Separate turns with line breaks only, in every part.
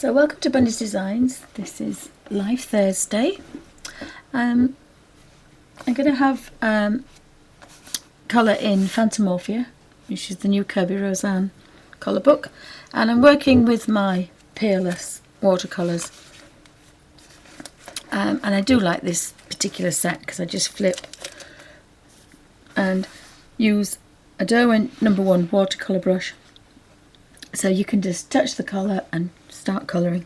So welcome to Bundy's Designs. This is Live Thursday. I'm going to have colour in Fantomorphia, which is the new Kirby Roseanne colour book, and I'm working with my peerless watercolours. And I do like this particular set because I just flip and use a Derwent #1 watercolour brush, so you can just touch the colour and start colouring.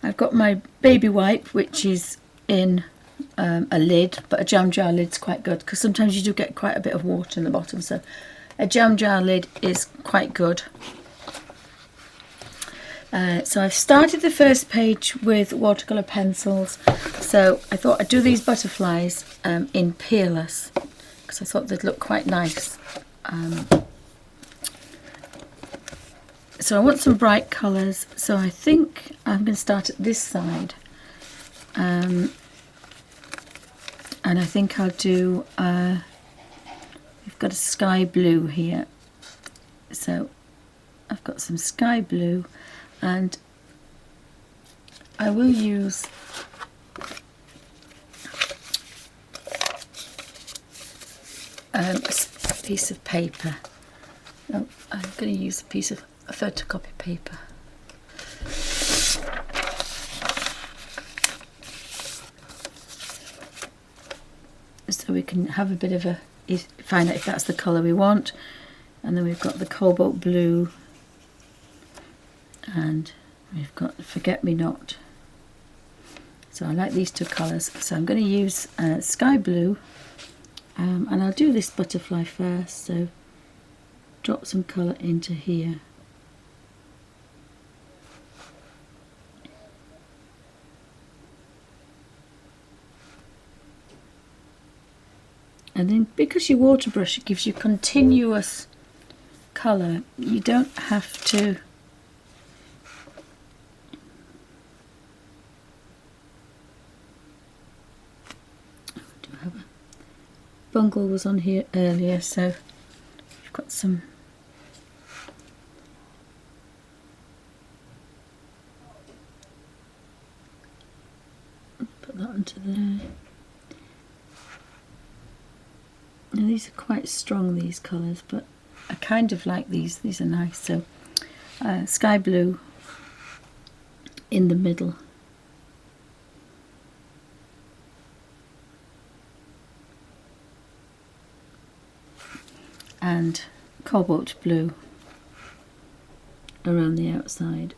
I've got my baby wipe, which is in a lid, but a jam jar lid's quite good because sometimes you do get quite a bit of water in the bottom, so a jam jar lid is quite good. So I've started the first page with watercolour pencils, so I thought I'd do these butterflies in peerless because I thought they'd look quite nice. So I want some bright colours, so I think I'm going to start at this side, and I think I'll do, we've got a sky blue here, so I've got some sky blue, and I will use a piece of paper. No, I'm going to use a piece of photocopy paper. So we can have a bit of a, find out if that's the colour we want. And then we've got the cobalt blue, and we've got Forget Me Not. So I like these two colours, so I'm going to use sky blue, and I'll do this butterfly first, so drop some colour into here. And then because your water brush gives you continuous colour, you don't have to bungle was on here earlier, so we've got some put that onto there. Now these are quite strong, these colours, but I kind of like these are nice. So sky blue in the middle, and cobalt blue around the outside.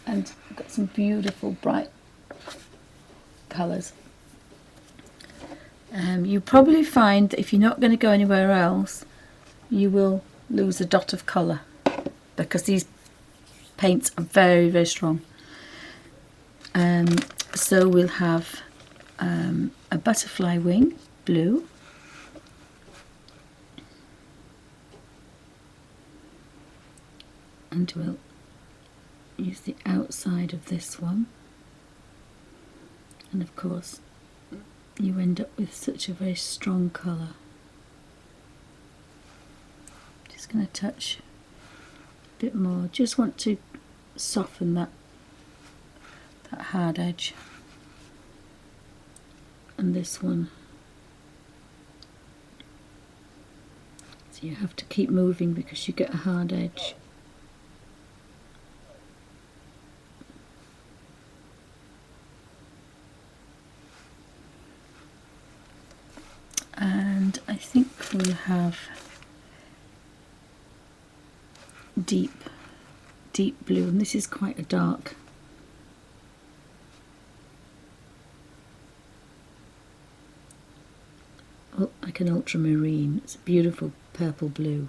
And I've got some beautiful bright colours. You probably find that if you're not going to go anywhere else, you will lose a dot of colour because these paints are very, very strong. So we'll have a butterfly wing, blue, and we'll use the outside of this one, and of course you end up with such a very strong colour. Just going to touch a bit more, just want to soften that hard edge, and this one, so you have to keep moving because you get a hard edge. And I think we'll have deep blue, and this is quite a dark. Oh, like an ultramarine. It's a beautiful purple blue.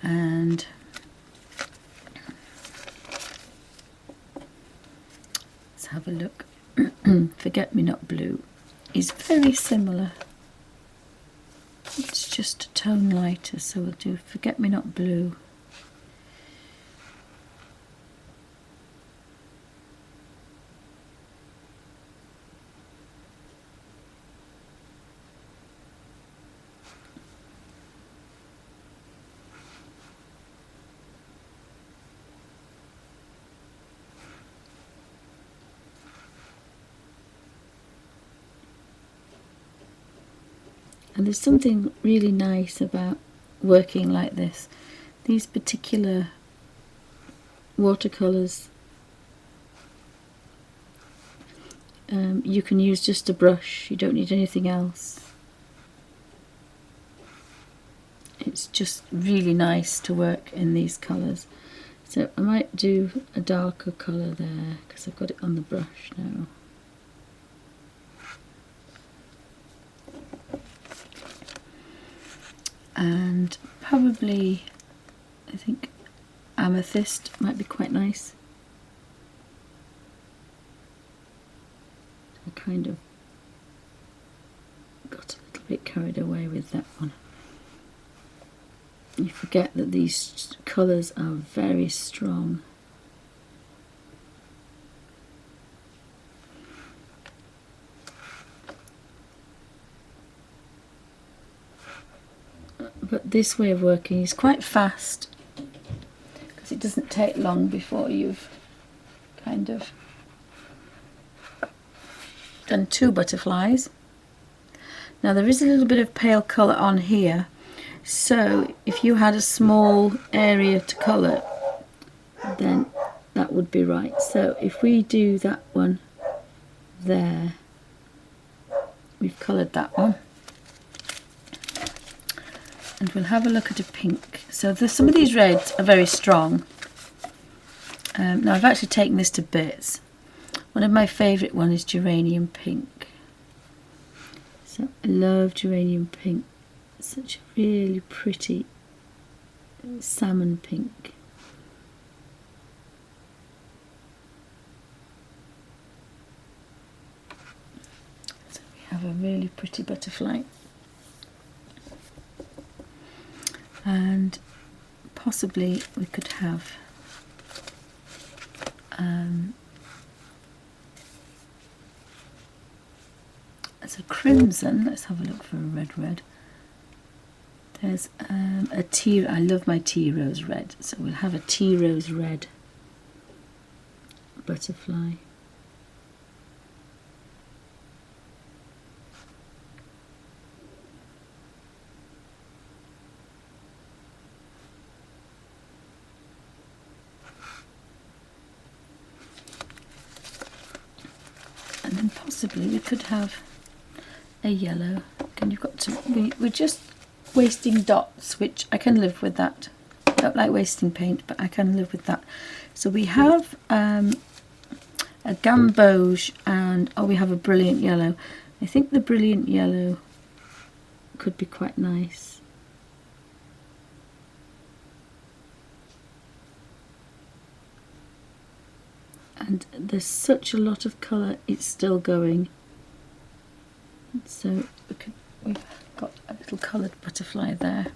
And let's have a look. Forget-Me-Not Blue is very similar. It's just a tone lighter, so we'll do Forget-Me-Not Blue. And there's something really nice about working like this. These particular watercolours, you can use just a brush, you don't need anything else. It's just really nice to work in these colours. So I might do a darker colour there because I've got it on the brush now. And probably, I think amethyst might be quite nice. I kind of got a little bit carried away with that one. You forget that these colours are very strong. But this way of working is quite fast because it doesn't take long before you've kind of done 2 butterflies. Now there is a little bit of pale colour on here, so if you had a small area to colour, then that would be right. So if we do that one there, we've coloured that one. And we'll have a look at a pink. So some of these reds are very strong. Now I've actually taken this to bits. One of my favourite one is geranium pink. So I love geranium pink. It's such a really pretty salmon pink. So we have a really pretty butterfly. And possibly we could have as a crimson. Let's have a look for a red. There's a tea. I love my tea rose red, so we'll have a tea rose red butterfly. And then possibly we could have a yellow. And you've got to. We're just wasting dots, which I can live with that. I don't like wasting paint, but I can live with that. So we have a gamboge, and we have a brilliant yellow. I think the brilliant yellow could be quite nice. And there's such a lot of colour, it's still going. So we've got a little coloured butterfly there.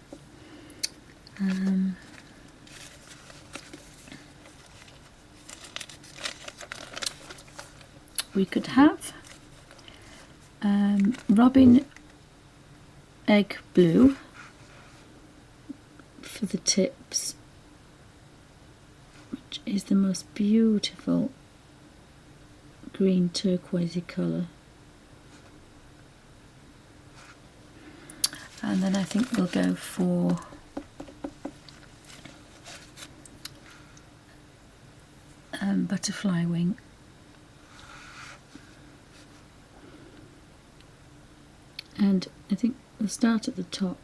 We could have robin egg blue for the tips, which is the most beautiful green turquoisey colour. And then I think we'll go for butterfly wing. And I think we'll start at the top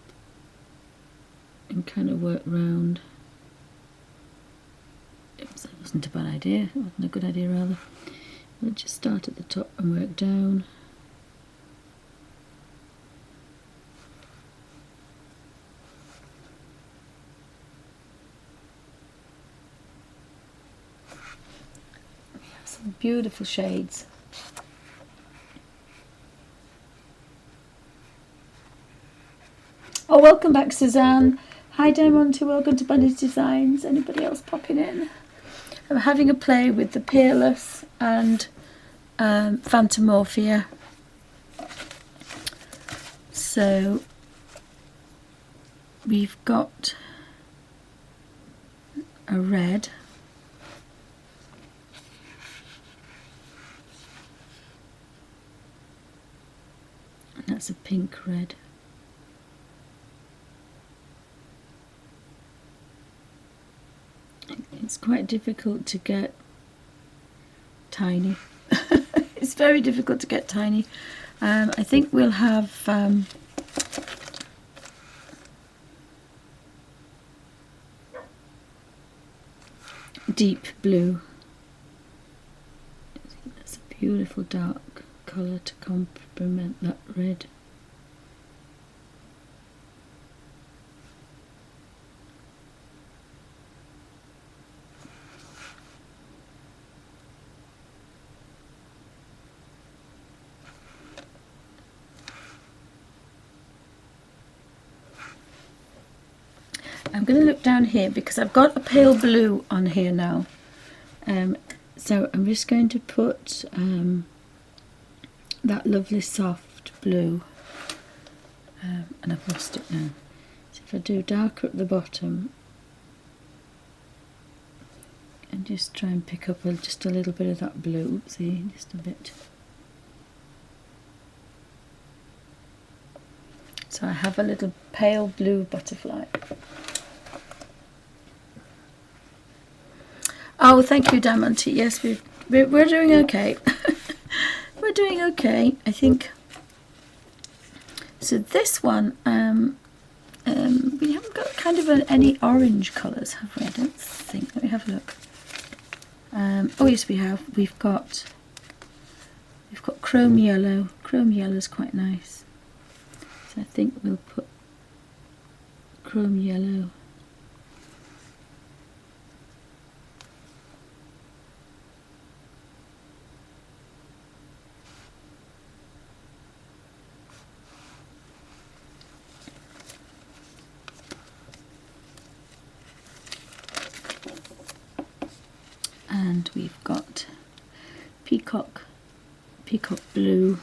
and kind of work round. Oops, that wasn't a bad idea. It wasn't a good idea, rather. We'll just start at the top and work down. We have some beautiful shades. Oh, welcome back, Suzanne. Hi, Diamante. Welcome to Bunny's Designs. Anybody else popping in? I'm having a play with the Peerless and Fantomorphia. So we've got a red. And that's a pink red. It's quite difficult to get tiny. It's very difficult to get tiny. I think we'll have deep blue. I think that's a beautiful dark colour to complement that red. I'm going to look down here because I've got a pale blue on here now. So I'm just going to put that lovely soft blue, and I've lost it now. So if I do darker at the bottom and just try and pick up just a little bit of that blue, see, just a bit. So I have a little pale blue butterfly. Oh, thank you, Diamante. Yes, we're doing okay. We're doing okay, I think. So this one, we haven't got kind of any orange colours, have we? I don't think. Let me have a look. Oh yes, we have. We've got chrome yellow. Chrome yellow is quite nice. So I think we'll put chrome yellow. And we've got peacock blue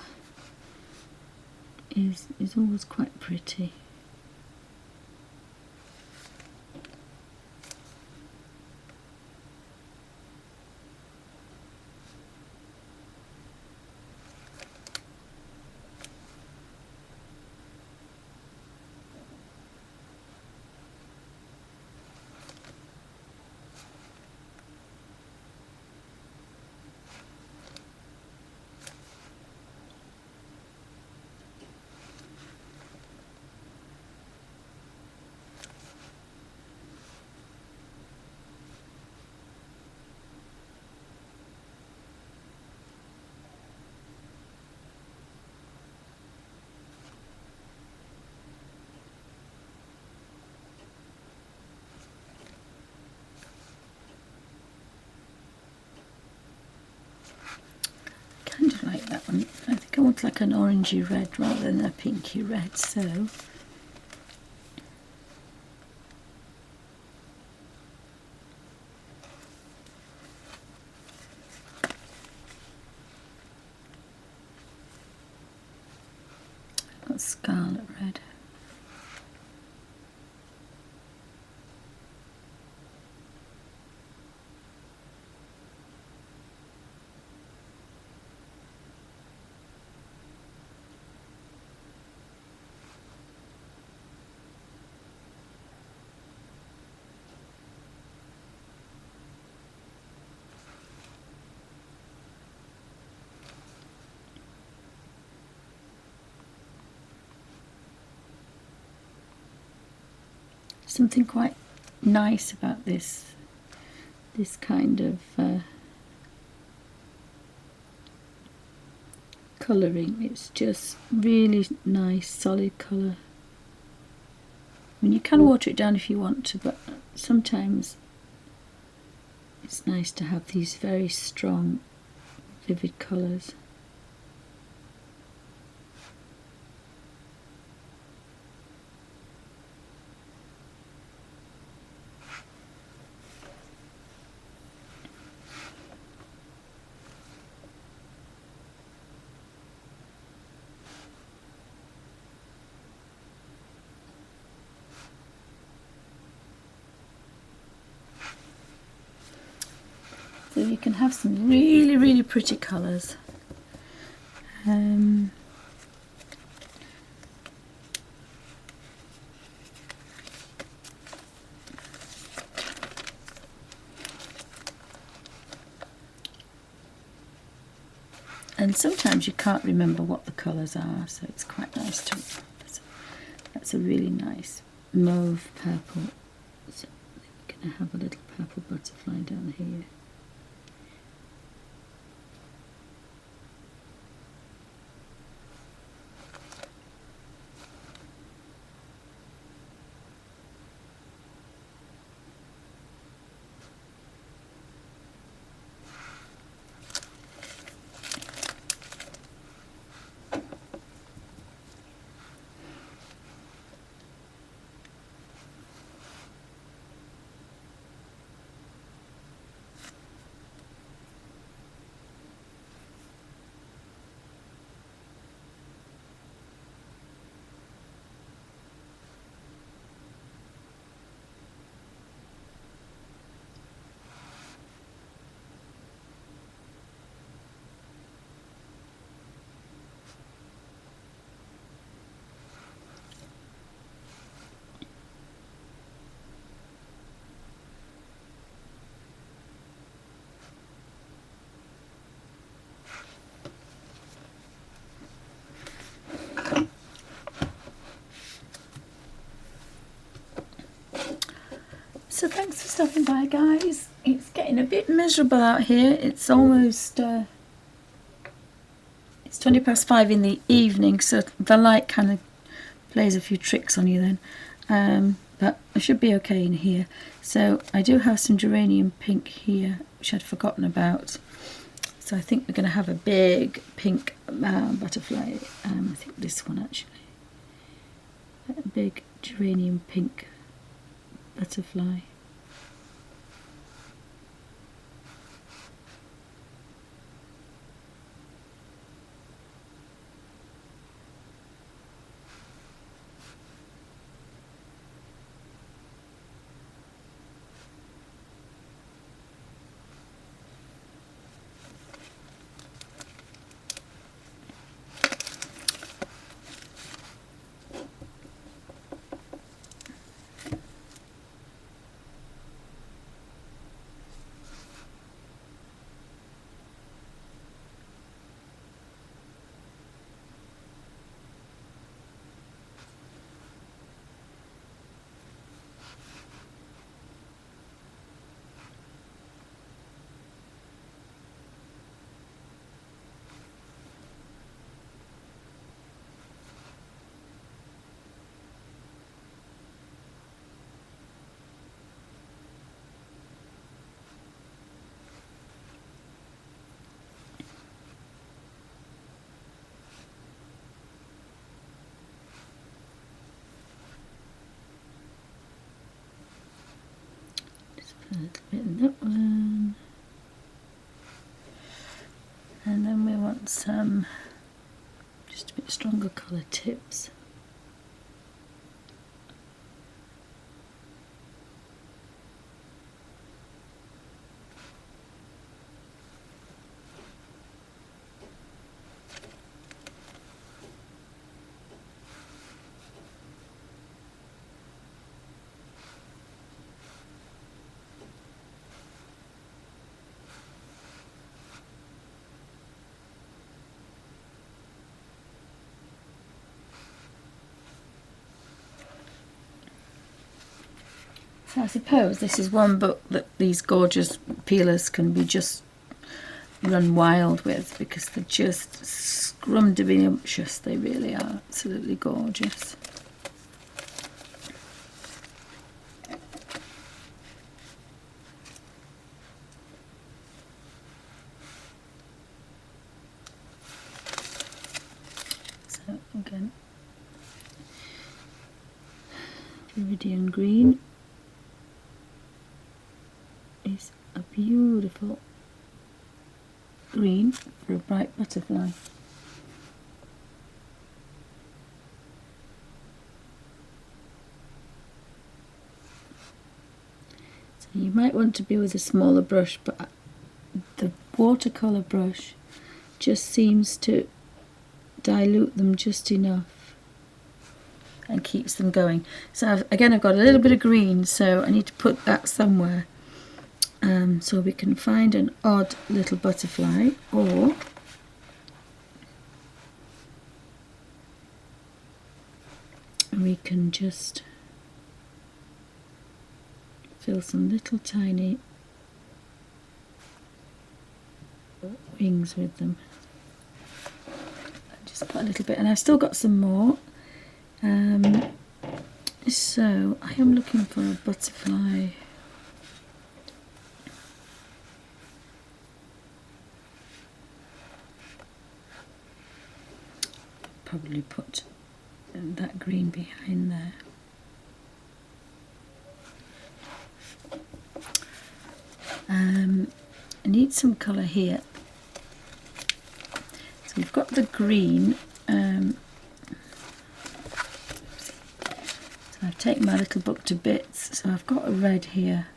is always quite pretty. Kind of like that one. I think I want like an orangey red rather than a pinky red, so I've got scarlet red. Something quite nice about this kind of colouring. It's just really nice solid colour. I mean, you can water it down if you want to, but sometimes it's nice to have these very strong vivid colours. So you can have some really, really pretty colours. And sometimes you can't remember what the colours are, so it's quite nice to. That's a really nice mauve purple. So I'm going to have a little purple butterfly down here. So thanks for stopping by, guys. It's getting a bit miserable out here. It's almost it's 5:20 in the evening, so the light kind of plays a few tricks on you then. But I should be okay in here. So I do have some geranium pink here, which I'd forgotten about. So I think we're going to have a big pink butterfly. I think this one actually. A big geranium pink butterfly. A little bit in that one, and then we want some just a bit stronger colour tips. So I suppose this is one book that these gorgeous peelers can be just run wild with, because they're just scrumdiddlyumptious. They really are absolutely gorgeous. So again, Viridian green is a beautiful green for a bright butterfly. So you might want to be with a smaller brush, but watercolour brush just seems to dilute them just enough and keeps them going. So again, I've got a little bit of green, so I need to put that somewhere. So we can find an odd little butterfly, or we can just fill some little tiny wings with them. Just put a little bit, and I've still got some more. So I am looking for a butterfly. Probably put that green behind there. I need some colour here. So we've got the green. So I've taken my little book to bits. So I've got a red here,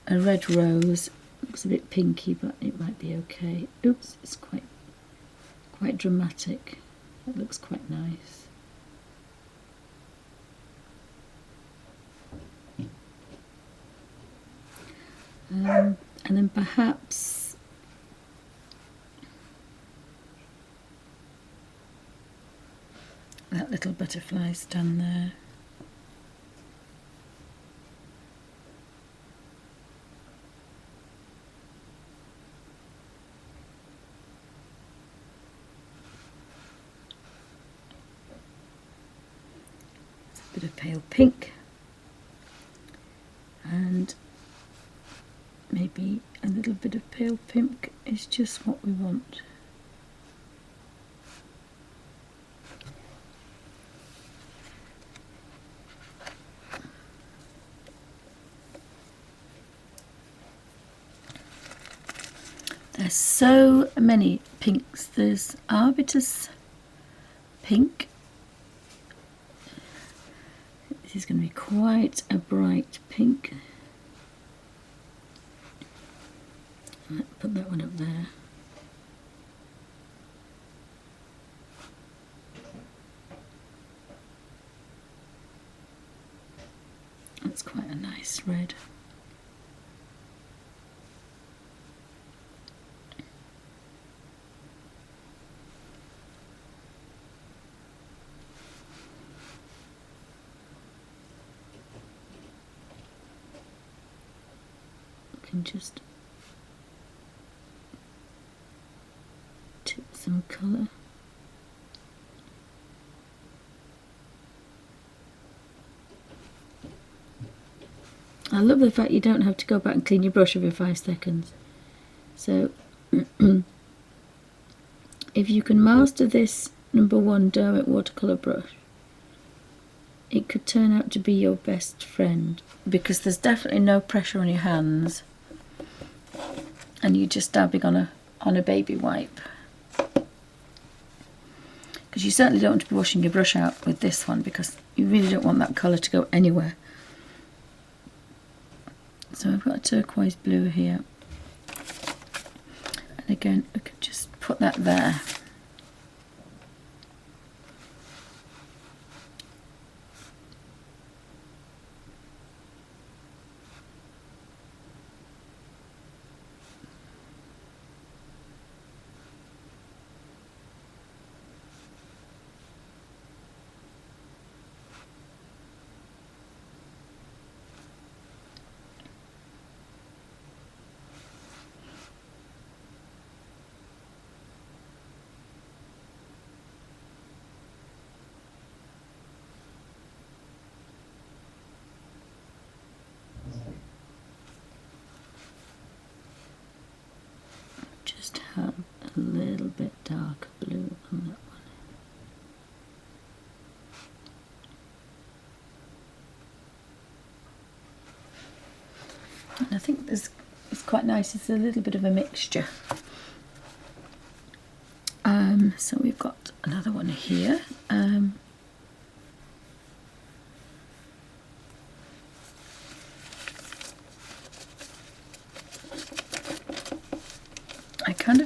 a red rose. Looks a bit pinky, but it might be okay. Oops, it's quite dramatic. That looks quite nice. And then perhaps that little butterfly's done there. A bit of pale pink, and maybe a little bit of pale pink is just what we want. There's so many pinks. There's Arbutus pink. This is going to be quite a bright pink. Put that one up there. That's quite a nice red. You can just tip some colour. I love the fact you don't have to go back and clean your brush every 5 seconds. So if you can master this #1 Derwent watercolour brush, it could turn out to be your best friend, because there's definitely no pressure on your hands and you're just dabbing on a baby wipe. Because you certainly don't want to be washing your brush out with this one, because you really don't want that colour to go anywhere. So I've got a turquoise blue here, and again I could just put that there. Just have a little bit darker blue on that one. And I think it's quite nice. It's a little bit of a mixture. So we've got another one here.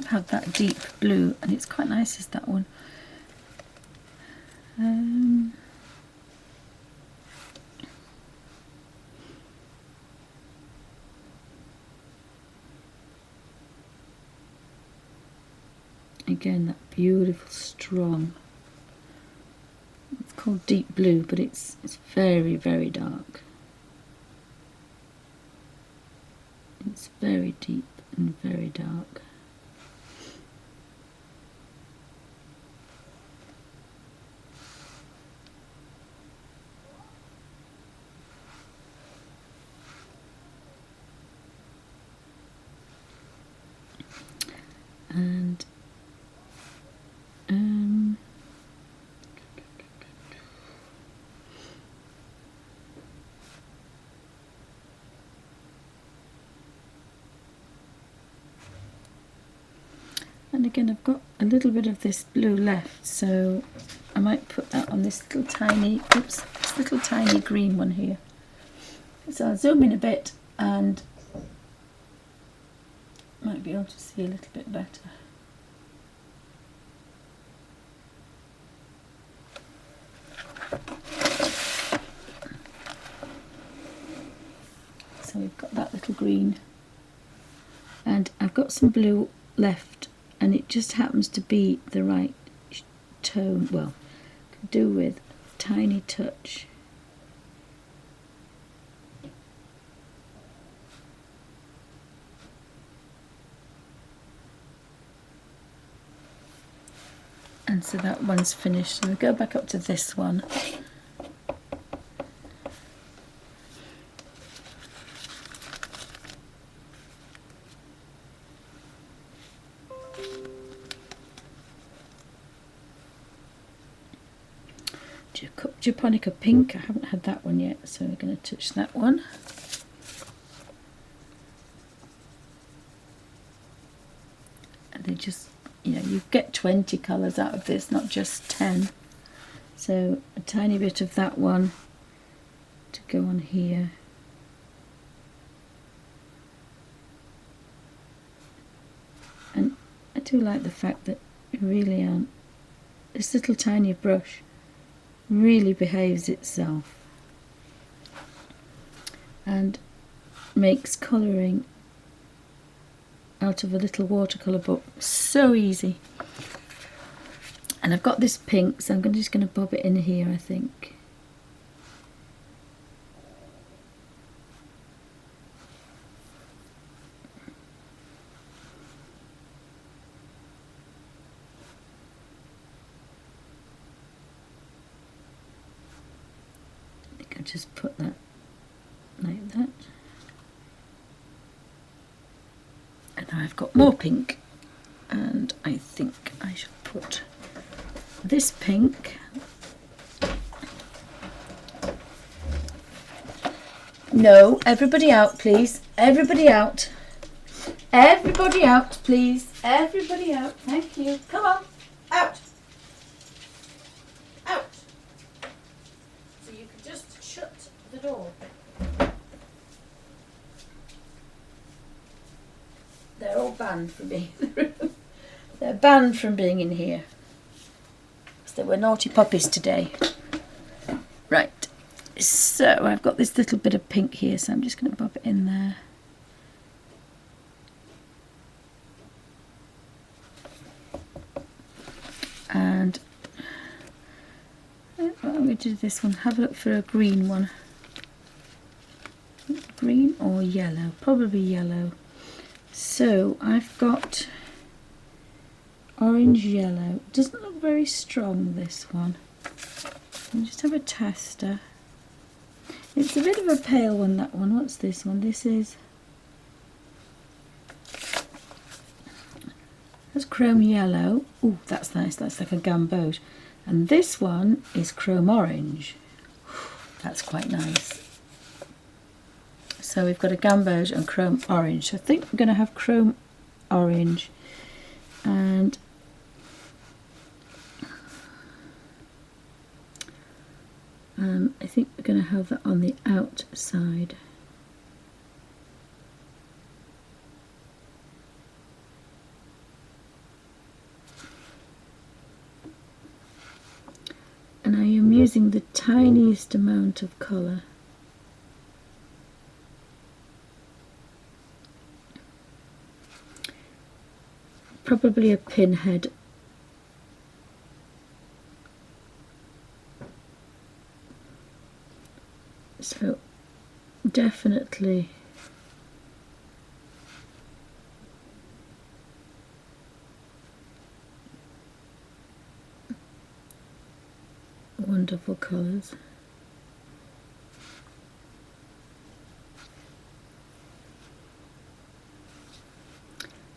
of have that deep blue, and it's quite nice as that one. Again, that beautiful strong, it's called deep blue, but it's very, very dark. It's very deep and very dark. And again, I've got a little bit of this blue left, so I might put that on this little tiny, oops, this little tiny green one here. So I'll zoom in a bit and might be able to see a little bit better. So we've got that little green, and I've got some blue left, and it just happens to be the right tone. Well, could do with a tiny touch. And so that one's finished. So we go back up to this one. Japonica pink, I haven't had that one yet, so we're going to touch that one. And they just, you know, you get 20 colours out of this, not just 10. So a tiny bit of that one to go on here. And I do like the fact that you really aren't, this little tiny brush really behaves itself and makes colouring out of a little watercolour book so easy. And I've got this pink, so I'm just going to bob it in here, I think. I'll just put that like that. And now I've got more pink, and I think I should put this pink. No, everybody out, please. Everybody out. Everybody out, please. Everybody out. Thank you. Come on. Out. Out. So you can just shut the door. They're all banned from being in the room. They're banned from being in here. Because they were naughty puppies today. Right. So I've got this little bit of pink here, so I'm just going to bob it in there. And I'm going to do this one. Have a look for a green one. Green or yellow? Probably yellow. So I've got orange yellow. It doesn't look very strong, this one. I'll just have a tester. It's a bit of a pale one, that one. What's this one? This is, that's chrome yellow. Oh, that's nice. That's like a gamboge. And this one is chrome orange. That's quite nice. So we've got a gamboge and chrome orange. So I think we're going to have chrome orange, and I think we're going to have that on the outside. using the tiniest amount of colour. Probably a pinhead. So definitely wonderful colours.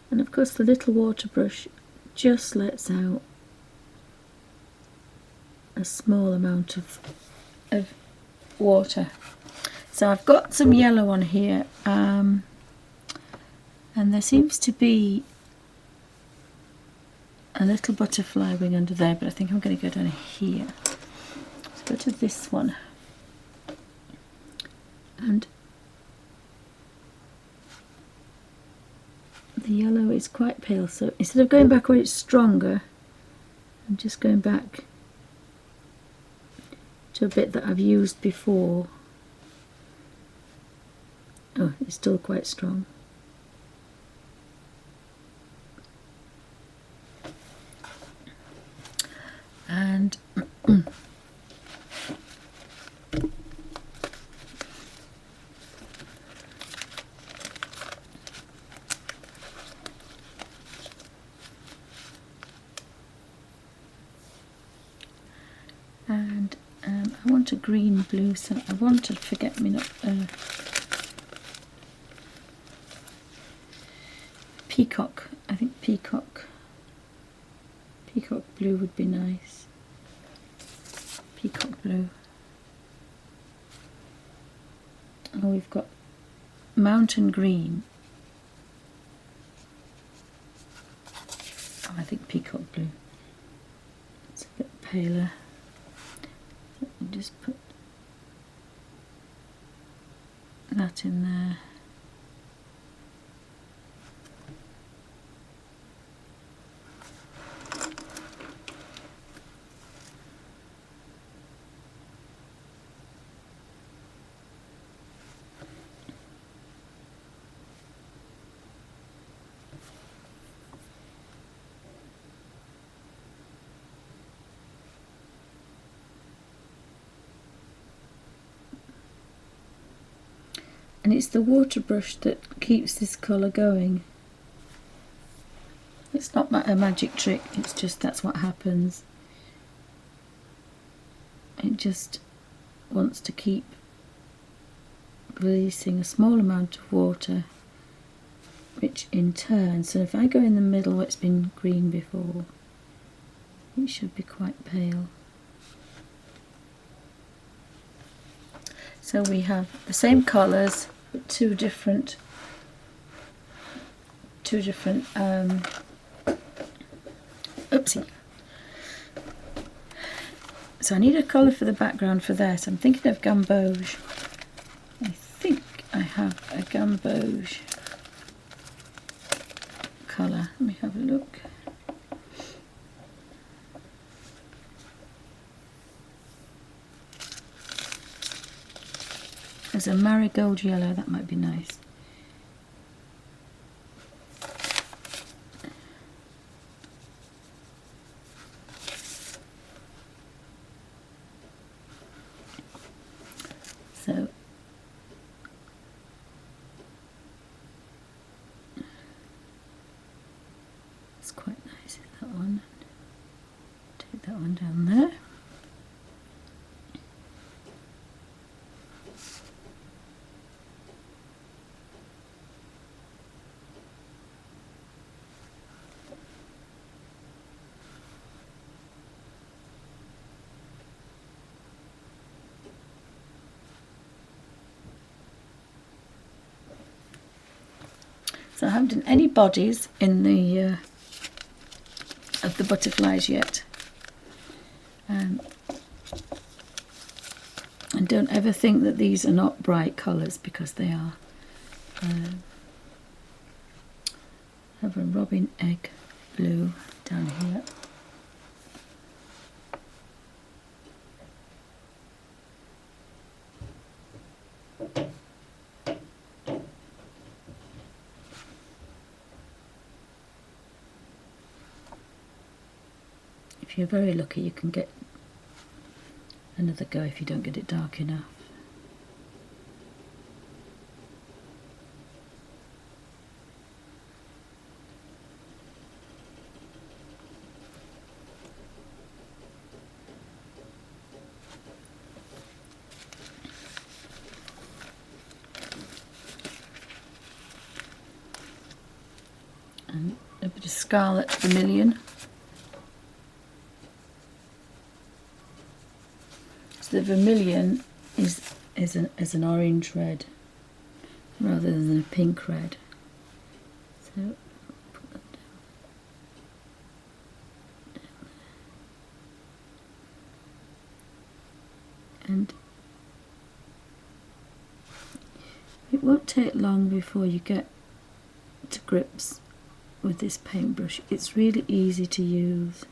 And of course the little water brush just lets out a small amount of water. So I've got some yellow on here, and there seems to be a little butterfly wing under there, but I think I'm going to go down here. Let's go to this one. And the yellow is quite pale, so instead of going back where it's stronger, I'm just going back to a bit that I've used before. Oh, it's still quite strong. And I want a green blue, so I want a forget-me-not peacock. I think peacock blue would be nice. Peacock blue. Oh, we've got mountain green. Oh, I think peacock blue. It's a bit paler. Let me just put that in there. And it's the water brush that keeps this colour going. It's not a magic trick, it's just that's what happens. It just wants to keep releasing a small amount of water, which in turn, so if I go in the middle where it's been green before, it should be quite pale. So we have the same colours, but two different oopsie. So I need a colour for the background for this. I'm thinking of gamboge. I think I have a gamboge colour. Let me have a look. There's a marigold yellow, that might be nice. So it's quite nice, that one. Take that one down there. So I haven't done any bodies in the of the butterflies yet, and don't ever think that these are not bright colours, because they are. I have a robin egg blue down here. you're very lucky, you can get another go if you don't get it dark enough. And a bit of scarlet vermilion. So the vermilion is an orange red rather than a pink red. So put that down. And it won't take long before you get to grips with this paintbrush. It's really easy to use.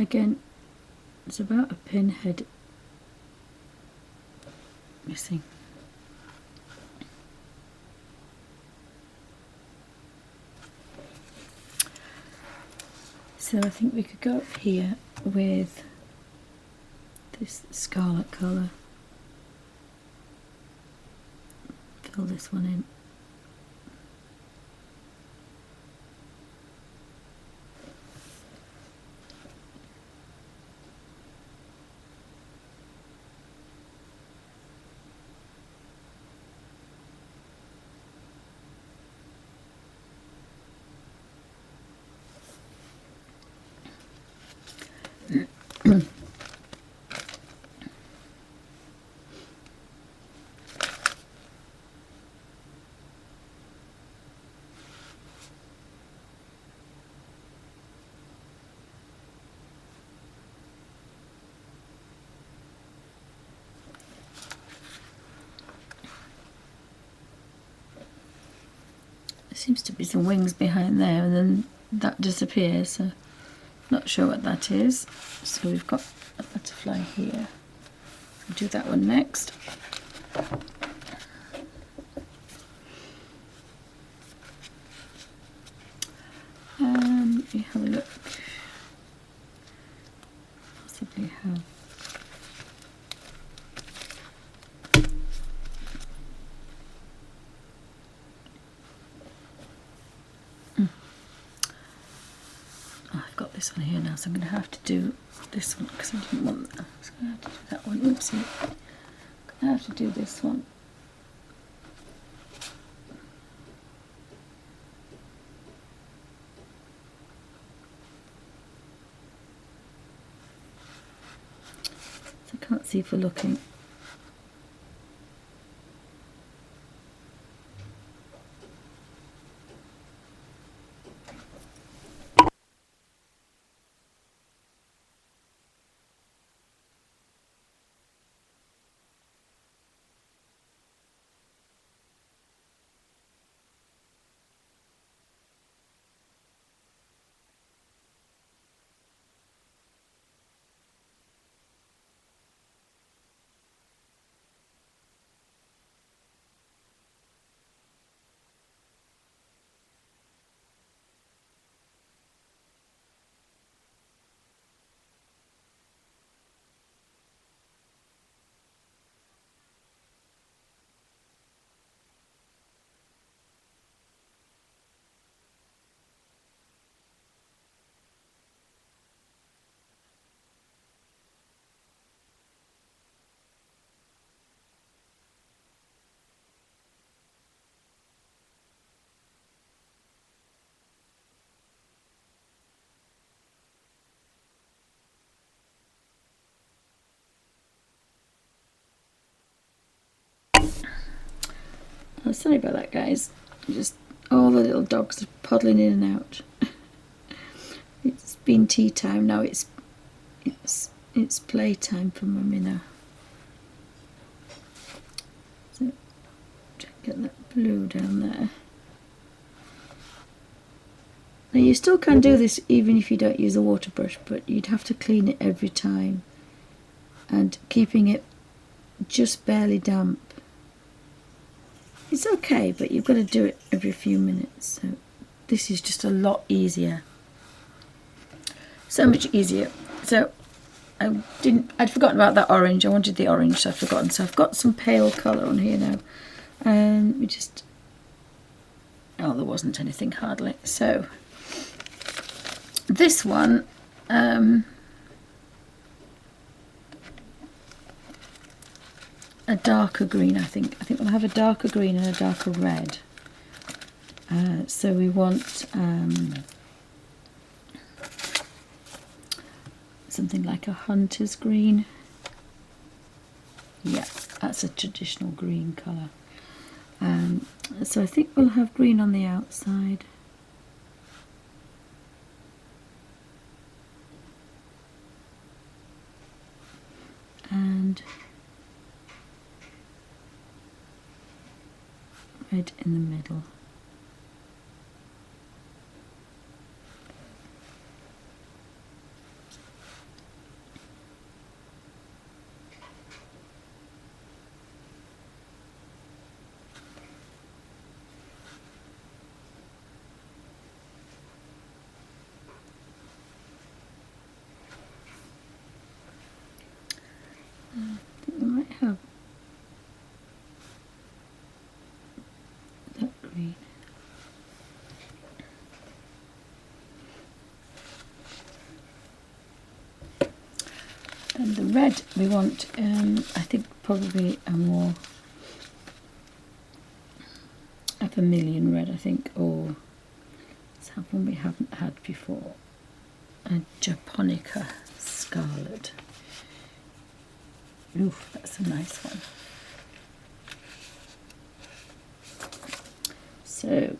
Again, it's about a pinhead missing. So I think we could go up here with this scarlet colour. Fill this one in. There seems to be some wings behind there, and then that disappears, so not sure what that is. So we've got a butterfly here. We'll do that one next. Let me have a look. Possibly have. Oh, I've got this one here now, so I'm going to have to do this one because I didn't want that. I was going to have to do that one. Oopsie. I'm going to have to do this one. I can't see for looking. Oh, sorry about that, guys. Just all the little dogs are poddling in and out. It's been tea time now. It's playtime for Mummy now. So get that blue down there. Now you still can do this even if you don't use a water brush, but you'd have to clean it every time and keeping it just barely damp. It's okay, but you've got to do it every few minutes. So this is just a lot easier. So much easier. So I'd forgotten about that orange. I wanted the orange, so I've forgotten. So I've got some pale colour on here now. And we just, oh, there wasn't anything hardly. So this one, a darker green, I think. I think we'll have a darker green and a darker red. So we want something like a hunter's green. Yeah, that's a traditional green colour. So I think we'll have green on the outside. And red in the middle. I think we might have that green. And the red we want, I think probably a more a vermilion red, I think, or let's have one we haven't had before, a japonica scarlet. Ooh, that's a nice one. So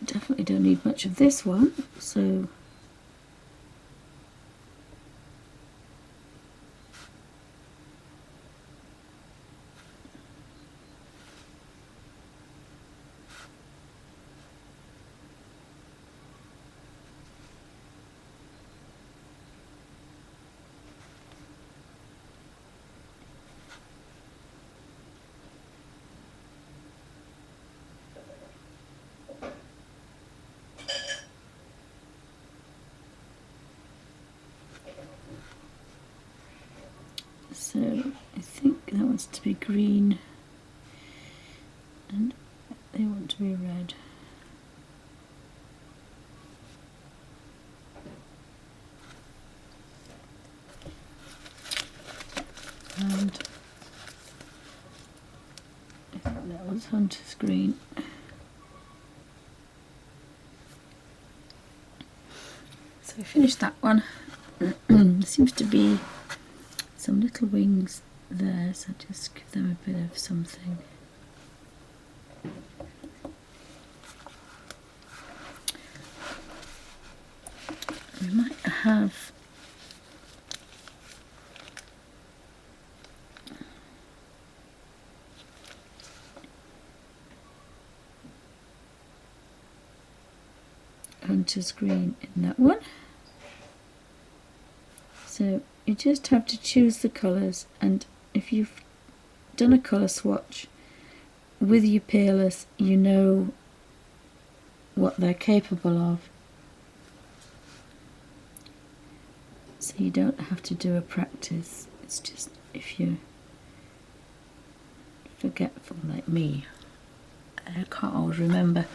definitely don't need much of this one, so I think that wants to be green and they want to be red. And I think that was hunter's green. So we finished that one. There seems to be some little wings there, so just give them a bit of something. We might have hunter's green in that one. So you just have to choose the colours, and if you've done a colour swatch with your peerless, you know what they're capable of. So you don't have to do a practice. It's just if you're forgetful like me, I can't always remember.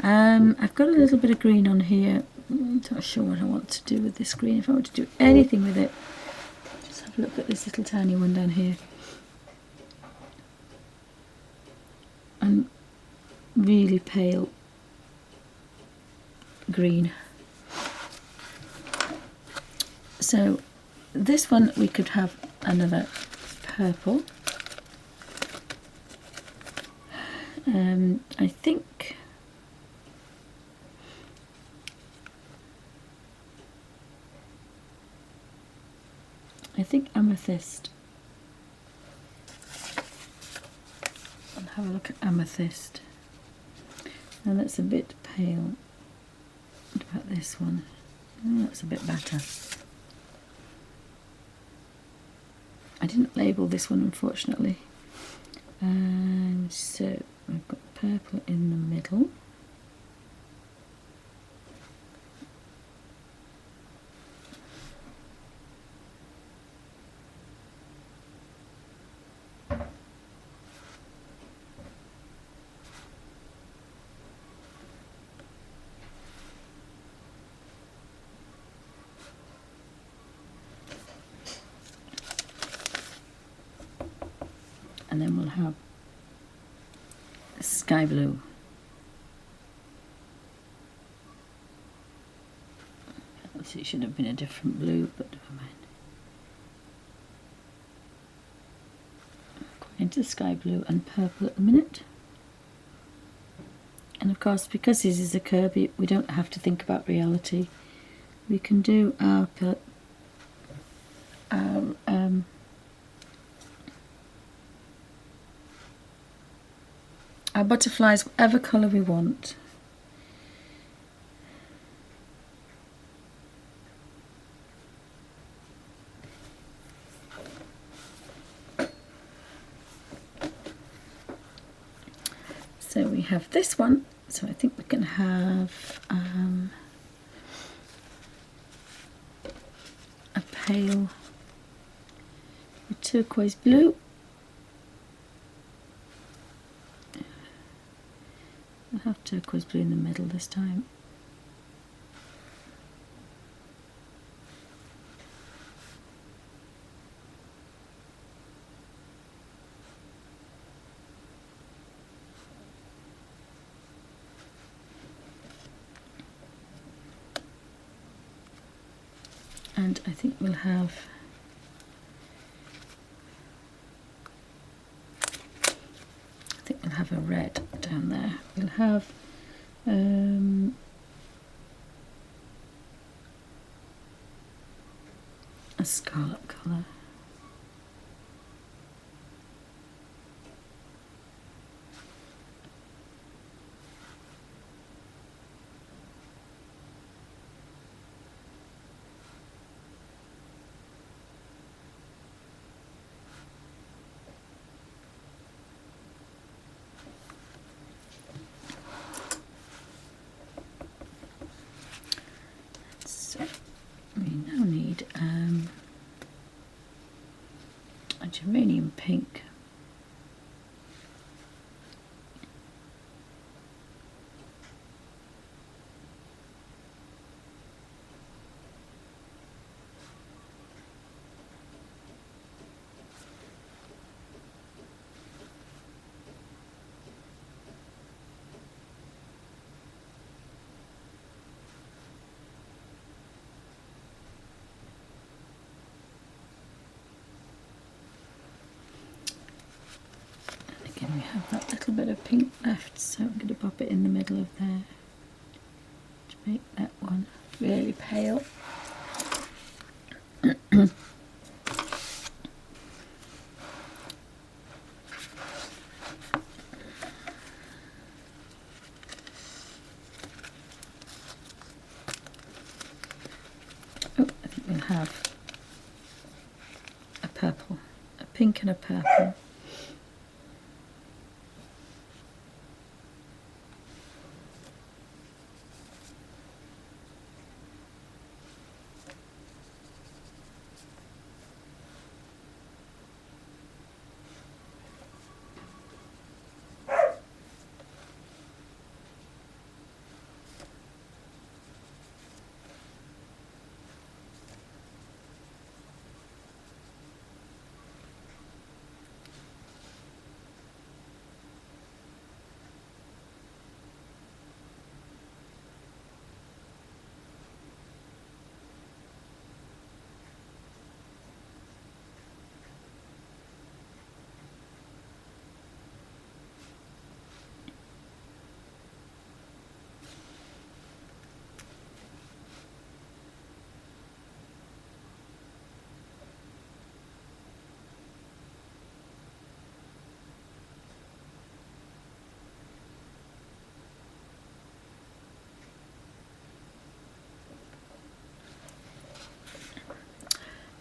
I've got a little bit of green on here. I'm not sure what I want to do with this green. If I want to do anything with it, just have a look at this little tiny one down here. And really pale green. So this one we could have another purple. I think amethyst. I'll have a look at amethyst. Now that's a bit pale. What about this one? Oh, that's a bit better. I didn't label this one, unfortunately. And so I've got purple in the middle. And then we'll have sky blue. It should have been a different blue, but never mind. Going into sky blue and purple at the minute. And of course, because this is a Kirby, we don't have to think about reality. We can do our butterflies whatever colour we want. So we have this one, so I think we can have a pale turquoise blue. I'll have turquoise blue in the middle this time. And I think we'll have a red down there. We'll have a scarlet colour. We now need a geranium pink. Again, we have that little bit of pink left, so I'm going to pop it in the middle of there to make that one really pale. Oh, I think we'll have a purple, a pink and a purple.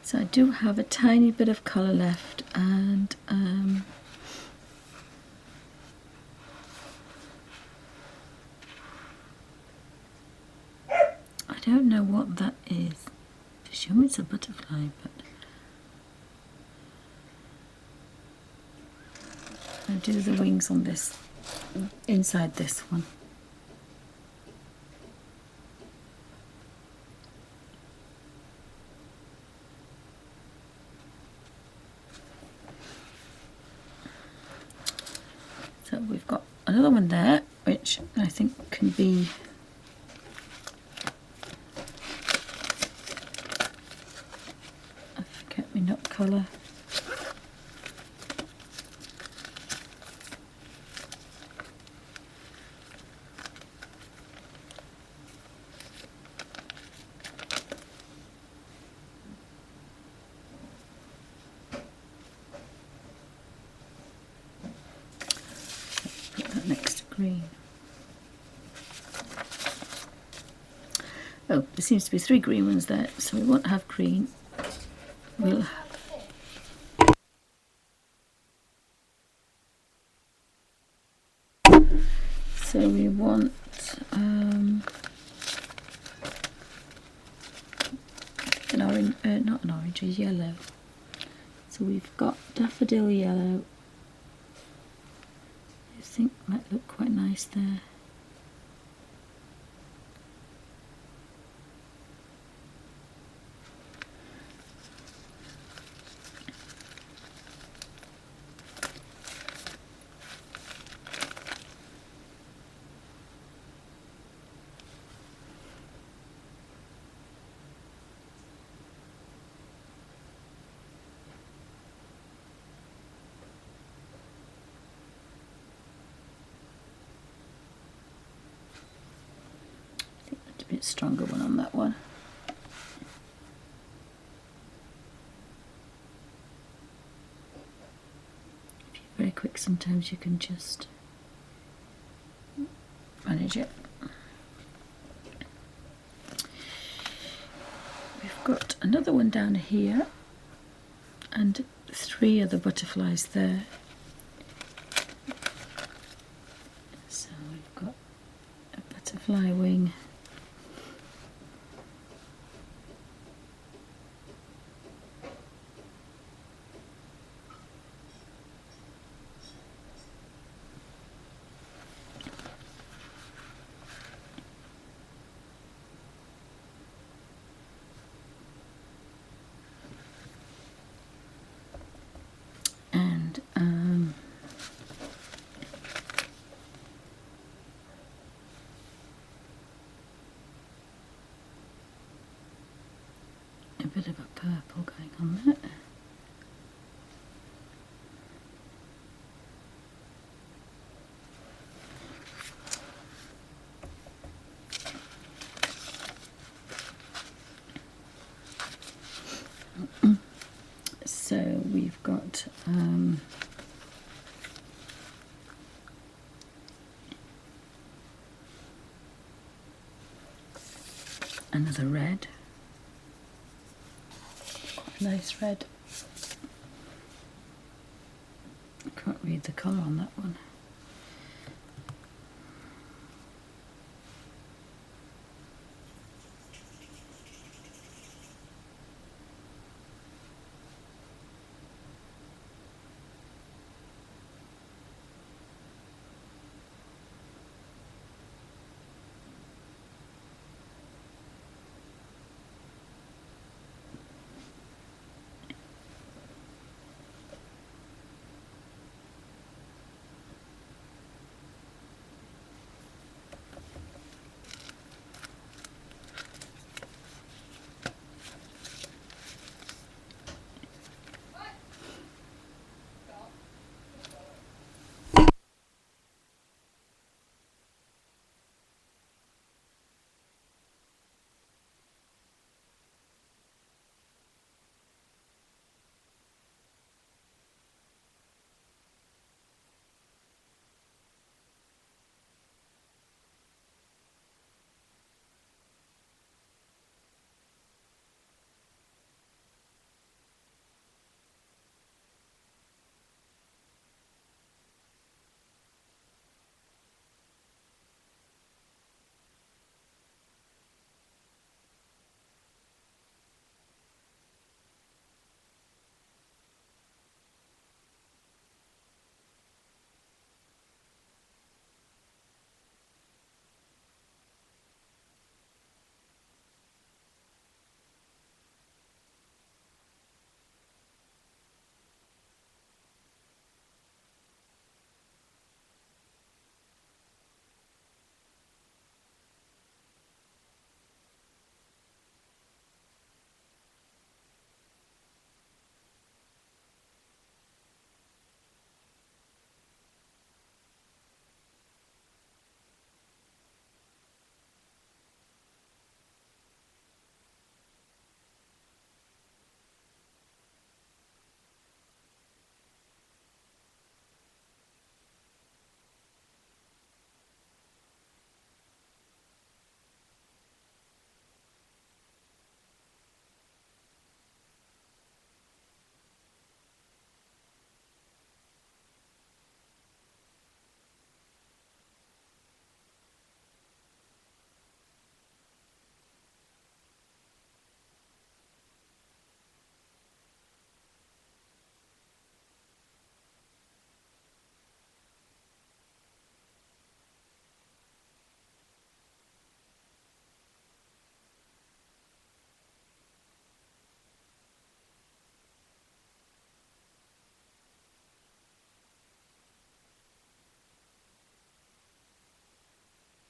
So I do have a tiny bit of colour left, and I don't know what that is. I presume it's a butterfly, but I'll do the wings on this, inside this one. So we've got another one there, which I think can be a forget-me-not colour. Put that next to green. Oh, there seems to be 3 green ones there, so we won't have green. We'll so we want an orange, not an orange, a yellow. So we've got daffodil yellow. I think might look quite nice there. A bit stronger one on that one. If you're very quick, sometimes you can just manage it. We've got another one down here and 3 other butterflies there. So we've got a butterfly wing. A bit of a purple going on there. So we've got another red. Nice red. I can't read the colour on that one.